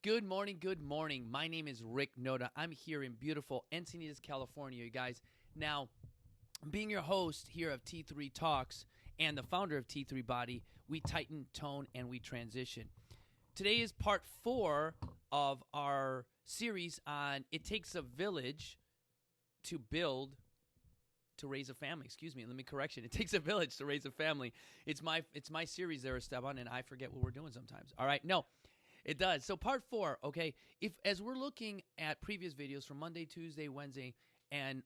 Good morning, good morning. My name is Rick Noda. I'm here in beautiful Encinitas, California, you guys. Now, being your host here of T3 Talks and the founder of T3 Body, we tighten, tone, and we transition. Today is part 4 of our series on It Takes a Village to Build to Raise a Family. Excuse me, let me correction. It takes a village to raise a family. It's my series there, Esteban, and I forget what we're doing sometimes. All right, no. It does. So part 4, okay, if as we're looking at previous videos from Monday, Tuesday, Wednesday, and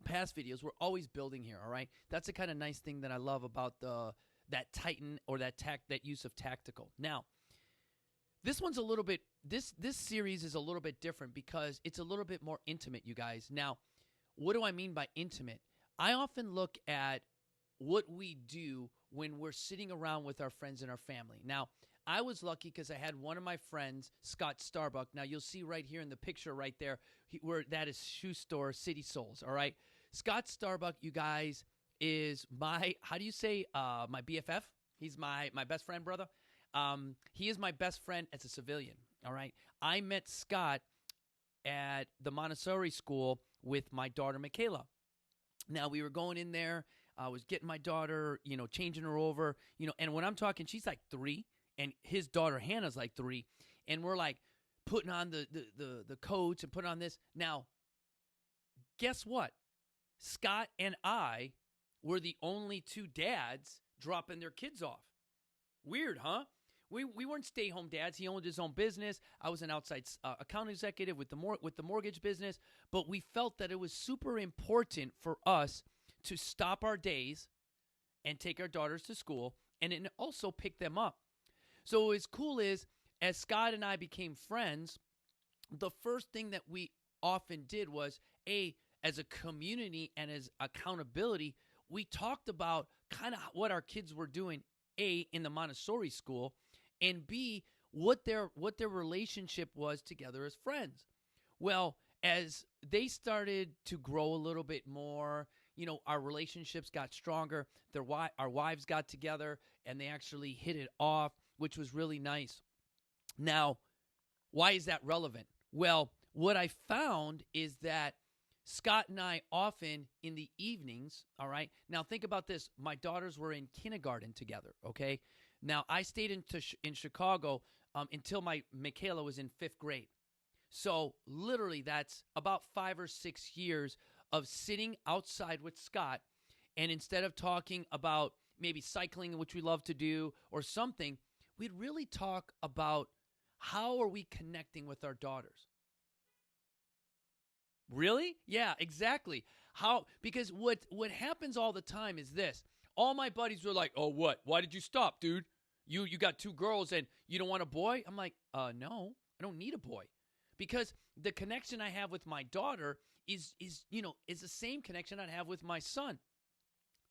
past videos, we're always building here, all right? That's the kind of nice thing that I love about that Titan or that use of tactical. Now, this one's a little bit this series is a little bit different because it's a little bit more intimate, you guys. Now, what do I mean by intimate? I often look at what we do when we're sitting around with our friends and our family. Now, I was lucky because I had one of my friends, Scott Starbuck. Now, you'll see right here in the picture right there, where that is shoe store City Souls, all right? Scott Starbuck, you guys, is my BFF. He's my best friend, brother. He is my best friend as a civilian, all right? I met Scott at the Montessori school with my daughter, Michaela. Now, we were going in there. I was getting my daughter, changing her over, and when I'm talking, she's like 3. And his daughter Hannah's like 3, and we're like putting on the coats and putting on this. Now, guess what? Scott and I were the only 2 dads dropping their kids off. Weird, huh? We weren't stay-home dads. He owned his own business. I was an outside account executive with the mortgage business, but we felt that it was super important for us to stop our days and take our daughters to school and then also pick them up. So what's cool is, as Scott and I became friends, the first thing that we often did was, as a community and as accountability, we talked about kind of what our kids were doing, in the Montessori school, and B, what their relationship was together as friends. Well, as they started to grow a little bit more, our relationships got stronger. Our wives got together, and they actually hit it off, which was really nice. Now, why is that relevant? Well, what I found is that Scott and I often in the evenings, all right? Now, think about this. My daughters were in kindergarten together, okay? Now, I stayed in Chicago until my Michaela was in 5th grade. So, literally, that's about 5 or 6 years of sitting outside with Scott, and instead of talking about maybe cycling, which we love to do, or something, we'd really talk about how are we connecting with our daughters. Really? Yeah, exactly. Because what happens all the time is this. All my buddies were like, "Oh, what? Why did you stop, dude? You got 2 girls and you don't want a boy?" I'm like, no, I don't need a boy." Because the connection I have with my daughter is the same connection I'd have with my son.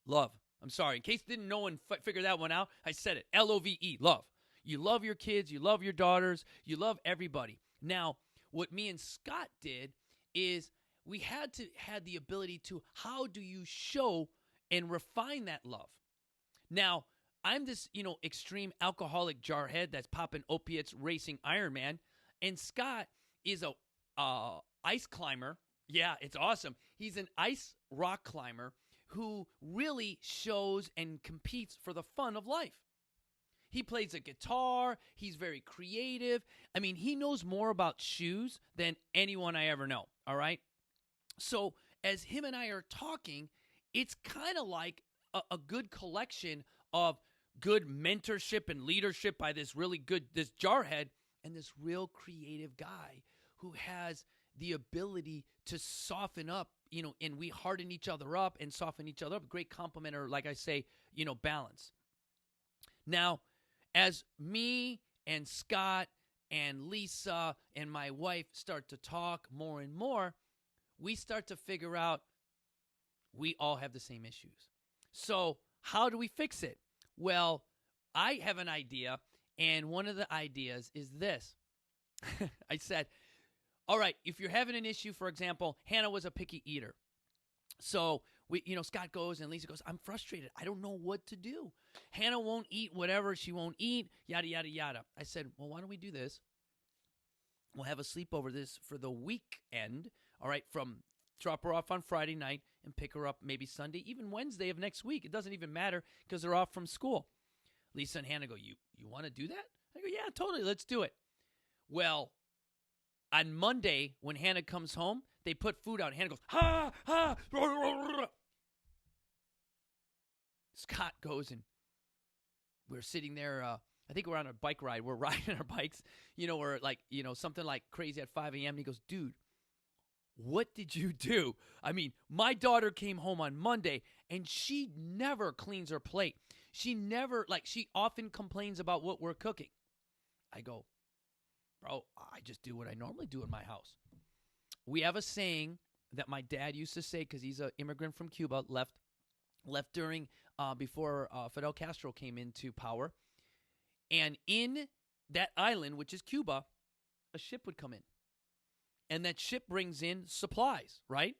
Love. I'm sorry. In case no one figure that one out, I said it. LOVE, love. You love your kids. You love your daughters. You love everybody. Now, what me and Scott did is we had the ability to, how do you show and refine that love? Now, I'm this, extreme alcoholic jarhead that's popping opiates, racing Ironman, and Scott is a ice climber. Yeah, it's awesome. He's an ice rock climber who really shows and competes for the fun of life. He plays a guitar. He's very creative. I mean, he knows more about shoes than anyone I ever know, all right? So as him and I are talking, it's kind of like a good collection of good mentorship and leadership by this jarhead and this real creative guy who has the ability to soften up, and we harden each other up and soften each other up. Great compliment, or like I say, balance. Now, as me and Scott and Lisa and my wife start to talk more and more, we start to figure out we all have the same issues. So how do we fix it? Well, I have an idea, and one of the ideas is this. I said, all right, if you're having an issue, for example, Hannah was a picky eater. So Scott goes and Lisa goes, "I'm frustrated. I don't know what to do. Hannah won't eat whatever she won't eat, yada, yada, yada." I said, well, why don't we do this? We'll have a sleepover this for the weekend. All right, from drop her off on Friday night and pick her up maybe Sunday, even Wednesday of next week. It doesn't even matter because they're off from school. Lisa and Hannah go, you want to do that? I go, yeah, totally. Let's do it. Well, on Monday, when Hannah comes home, they put food out. Hannah goes, ha, ha, rah, rah, rah. Scott goes, and we're sitting there. I think we're on a bike ride. We're riding our bikes, or like, something like crazy at 5 a.m. And he goes, dude, what did you do? I mean, my daughter came home on Monday, and she never cleans her plate. She often complains about what we're cooking. I go, bro, I just do what I normally do in my house. We have a saying that my dad used to say, because he's an immigrant from Cuba, left during before Fidel Castro came into power. And in that island, which is Cuba, a ship would come in. And that ship brings in supplies, right?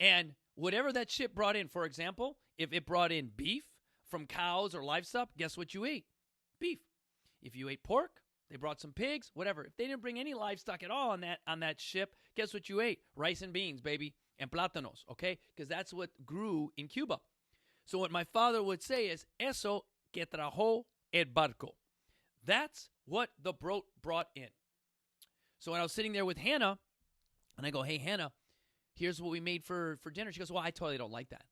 And whatever that ship brought in, for example, if it brought in beef from cows or livestock, guess what you ate? Beef. If you ate pork, they brought some pigs, whatever. If they didn't bring any livestock at all on that ship, guess what you ate? Rice and beans, baby, and plátanos, okay? Because that's what grew in Cuba. So what my father would say is, eso que trajo el barco. That's what the boat brought in. So when I was sitting there with Hannah, and I go, hey, Hannah, here's what we made for dinner. She goes, well, I totally don't like that.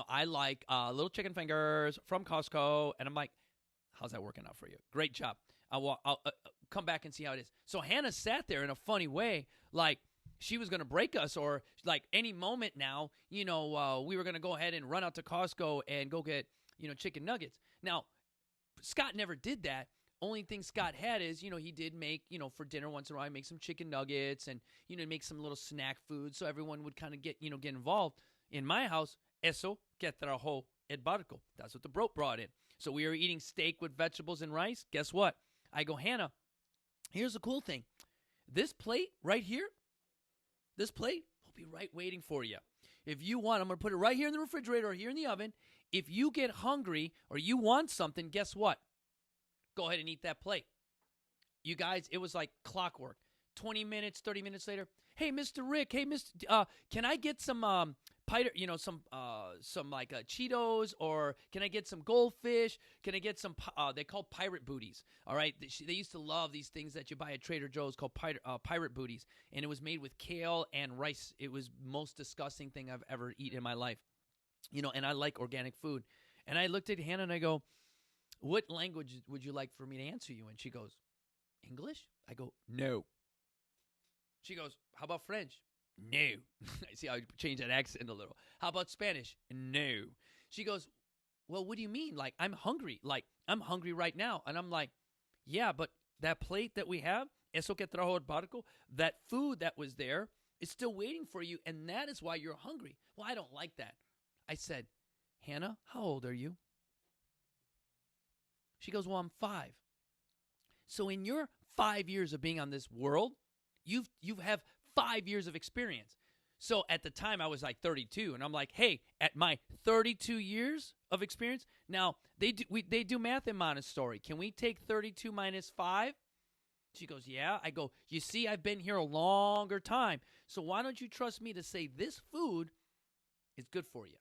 I like little chicken fingers from Costco. And I'm like, how's that working out for you? Great job. I'll come back and see how it is. So Hannah sat there in a funny way, like she was going to break us, or like any moment now, we were going to go ahead and run out to Costco and go get, chicken nuggets. Now, Scott never did that. Only thing Scott had is, he did make, for dinner once in a while, make some chicken nuggets and, make some little snack food so everyone would kind of get involved. In my house, eso que trajo el barco. That's what the boat brought in. So we were eating steak with vegetables and rice. Guess what? I go, Hannah, here's the cool thing. This plate right here, will be right waiting for you. If you want, I'm going to put it right here in the refrigerator or here in the oven. If you get hungry or you want something, guess what? Go ahead and eat that plate. You guys, it was like clockwork. 20 minutes, 30 minutes later, hey, Mr. Rick, hey, can I get some Cheetos, or can I get some goldfish? Can I get some, they call pirate booties, all right? They used to love these things that you buy at Trader Joe's called pirate booties, and it was made with kale and rice. It was the most disgusting thing I've ever eaten in my life, and I like organic food. And I looked at Hannah and I go, what language would you like for me to answer you? And she goes, English? I go, no. She goes, how about French? No. I see how I changed that accent a little. How about Spanish? No. She goes, well, what do you mean? Like, I'm hungry. Like, I'm hungry right now. And I'm like, yeah, but that plate that we have, eso que trajo el barco, that food that was there is still waiting for you, and that is why you're hungry. Well, I don't like that. I said, Hannah, how old are you? She goes, well, I'm 5. So in your 5 years of being on this world, you have 5 years of experience. So at the time, I was like 32, and I'm like, hey, at my 32 years of experience, now they do math in Montessori. Can we take 32 minus 5? She goes, yeah. I go, you see, I've been here a longer time, so why don't you trust me to say this food is good for you?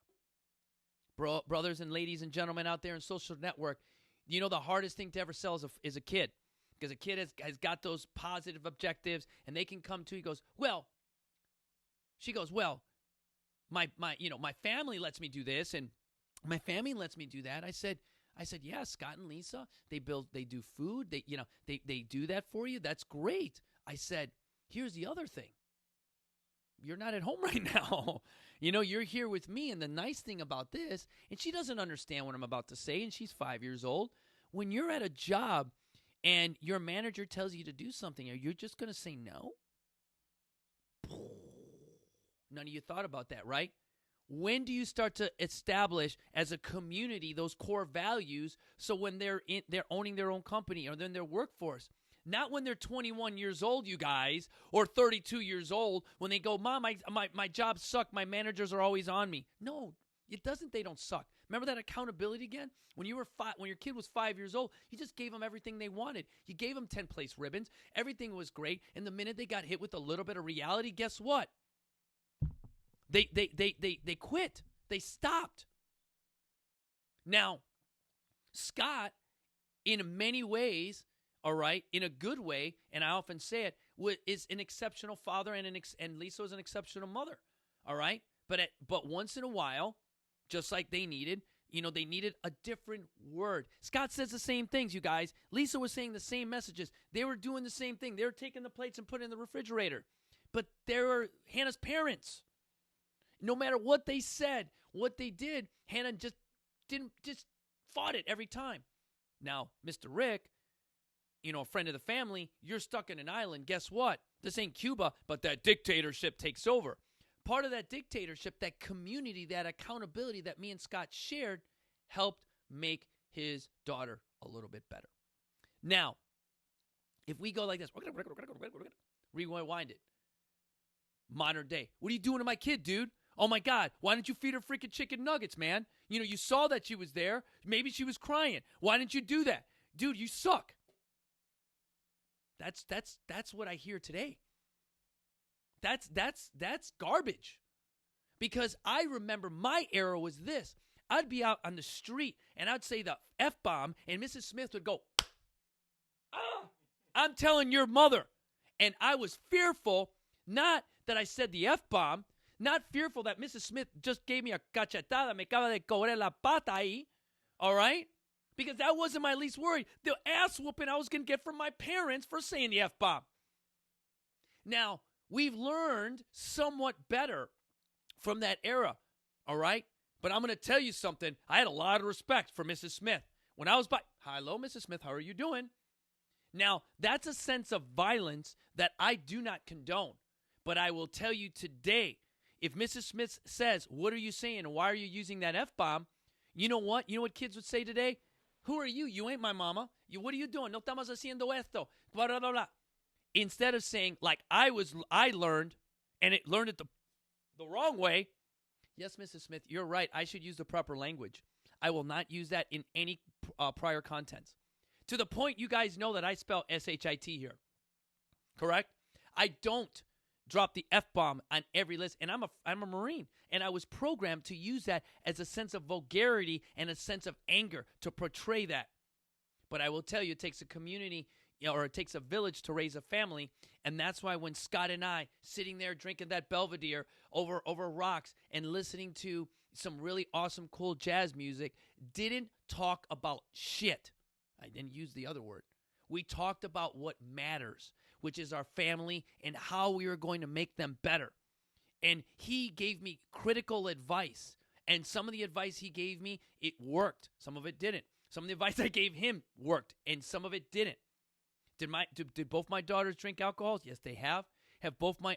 Brothers and ladies and gentlemen out there in social network, the hardest thing to ever sell is a kid, because a kid has got those positive objectives, and they can come to, she goes, well, my family lets me do this, and my family lets me do that. I said, yeah, Scott and Lisa, they do food, they do that for you. That's great. I said, here's the other thing. You're not at home right now. You're here with me, and the nice thing about this, and she doesn't understand what I'm about to say, and she's 5 years old. When you're at a job and your manager tells you to do something, are you just going to say no? None of you thought about that, right? When do you start to establish as a community those core values, so when they're owning their own company or in their workforce? Not when they're 21 years old, you guys, or 32 years old, when they go, Mom, my job sucked. My managers are always on me. No, It doesn't. They don't suck. Remember that accountability again? When you were when your kid was 5 years old, you just gave them everything they wanted. You gave them 10 place ribbons. Everything was great. And the minute they got hit with a little bit of reality, guess what? They quit. They stopped. Now, Scott, in many ways, all right, in a good way, and I often say it, is an exceptional father, and Lisa is an exceptional mother, all right? But once in a while, just like they needed a different word. Scott says the same things, you guys. Lisa was saying the same messages. They were doing the same thing. They were taking the plates and putting it in the refrigerator. But they were Hannah's parents. No matter what they said, what they did, Hannah just fought it every time. Now, Mr. Rick, a friend of the family, you're stuck in an island. Guess what? This ain't Cuba, but that dictatorship takes over. Part of that dictatorship, that community, that accountability that me and Scott shared helped make his daughter a little bit better. Now, if we go like this, rewind it. Modern day. What are you doing to my kid, dude? Oh, my God. Why didn't you feed her freaking chicken nuggets, man? You saw that she was there. Maybe she was crying. Why didn't you do that? Dude, you suck. That's what I hear today. That's garbage. Because I remember my era was this. I'd be out on the street and I'd say the F-bomb and Mrs. Smith would go, I'm telling your mother. And I was fearful, not that I said the F-bomb, not fearful that Mrs. Smith just gave me a cachetada, me acaba de coger la pata ahí, all right? Because that wasn't my least worry. The ass whooping I was going to get from my parents for saying the F-bomb. Now, we've learned somewhat better from that era, all right? But I'm going to tell you something. I had a lot of respect for Mrs. Smith. When I was hello, Mrs. Smith, how are you doing? Now, that's a sense of violence that I do not condone. But I will tell you today, if Mrs. Smith says, what are you saying? Why are you using that F-bomb? You know what? You know what kids would say today? Who are you? You ain't my mama. What are you doing? No estamos haciendo esto. Blah, blah, blah, blah. Instead of saying, like I learned, and it learned it the wrong way. Yes, Mrs. Smith, you're right. I should use the proper language. I will not use that in any prior contents. To the point you guys know that I spell S-H-I-T here. Correct? I don't drop the F-bomb on every list. And I'm a Marine. And I was programmed to use that as a sense of vulgarity and a sense of anger to portray that. But I will tell you, it takes a community, or it takes a village to raise a family. And that's why when Scott and I, sitting there drinking that Belvedere over rocks and listening to some really awesome, cool jazz music, didn't talk about shit. I didn't use the other word. We talked about what matters, which is our family and how we are going to make them better. And he gave me critical advice. And some of the advice he gave me, it worked. Some of it didn't. Some of the advice I gave him worked, and some of it didn't. Did both my daughters drink alcohol? Yes, they have. Have both my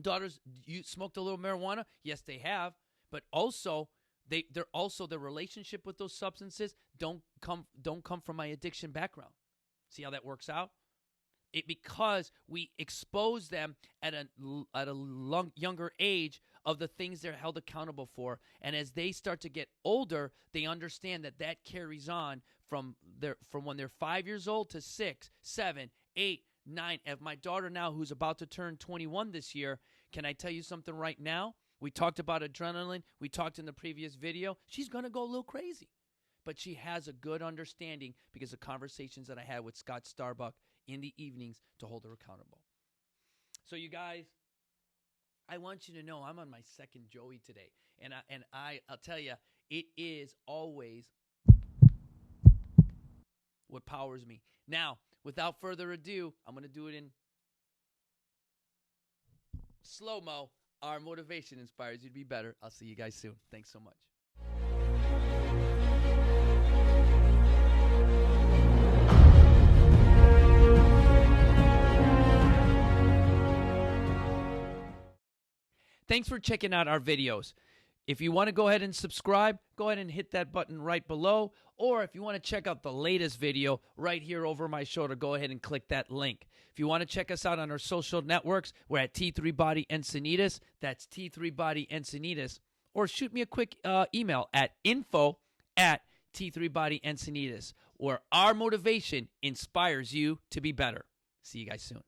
daughters smoked a little marijuana? Yes, they have. But also, their relationship with those substances don't come from my addiction background. See how that works out? Because we expose them at a younger age of the things they're held accountable for. And as they start to get older, they understand that carries on from when they're 5 years old to 6, 7, 8, 9. As my daughter now, who's about to turn 21 this year, can I tell you something right now? We talked about adrenaline. We talked in the previous video. She's going to go a little crazy. But she has a good understanding because of conversations that I had with Scott Starbuck in the evenings to hold her accountable. So you guys, I want you to know I'm on my second Joey today. And I'll tell you, it is always what powers me. Now, without further ado, I'm going to do it in slow-mo. Our motivation inspires you to be better. I'll see you guys soon. Thanks so much. Thanks for checking out our videos. If you want to go ahead and subscribe, go ahead and hit that button right below. Or if you want to check out the latest video right here over my shoulder, go ahead and click that link. If you want to check us out on our social networks, we're at T3 Body Encinitas. That's T3 Body Encinitas. or shoot me a quick email at info@T3Body Encinitas, where our motivation inspires you to be better. See you guys soon.